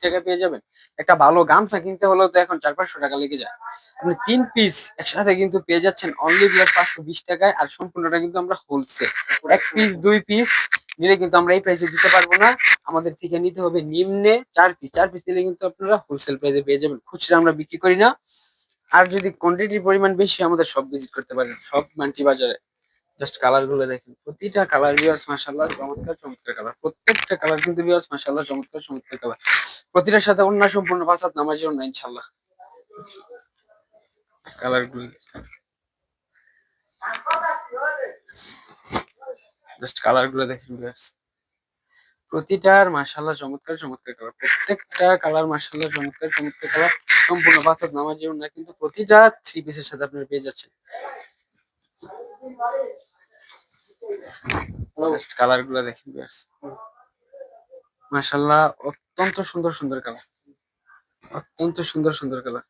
টাকা পেয়ে যাবেন। একটা ভালো গামছা কিনতে হলেও তো এখন 400-500 টাকা লেগে যায়। আপনি 3 পিস একসাথে কিন্তু পেয়ে যাচ্ছেন অনলি প্লাস 520 টাকায়। আর সম্পূর্ণটা কিন্তু আমরা হোলসেল। 1 পিস 2 পিস নিলে কিন্তু আমরা এই প্রাইসে দিতে পারবো না। আমাদের থেকে নিতে হবে নিম্নে 4 পিস। 4 পিস নিলে কিন্তু আপনারা হোলসেল প্রাইসে পেয়ে যাবেন। খুচরা আমরা বিক্রি করি না। আর যদি কোয়ান্টিটির পরিমাণ বেশি আমাদের শপ ভিজিট করতে পারেন। সব মান্টি বাজারে। জাস্ট কালার গুলো দেখেন, প্রতিটা কালার ভিউয়ার্স মাশাআল্লাহ চমৎকার চমৎকার কালার। প্রত্যেকটা কালার কিন্তু ভিউয়ার্স মাশাআল্লাহ চমৎকার চমৎকার কালার। প্রতিটার সাথে ওন্না সম্পূর্ণ 5 হাত নামাজি ওন্না ইনশাআল্লাহ। কালার গুলো জাস্ট কালার গুলো দেখেন ভিউয়ার্স, প্রতিটার মাশাআল্লাহ চমৎকার চমৎকার কালার। প্রত্যেকটা কালার মাশাআল্লাহ চমৎকার চমৎকার কালার। সম্পূর্ণ 5 হাত নামাজি ওন্না কিন্তু প্রতিটা 3 পিসের সাথে আপনারা পেয়ে যাচ্ছেন। জাস্ট কালার গুলো দেখেন ভিউয়ার্স, মাশাআল্লাহ অত্যন্ত সুন্দর সুন্দর কালার, অত্যন্ত সুন্দর সুন্দর কালার।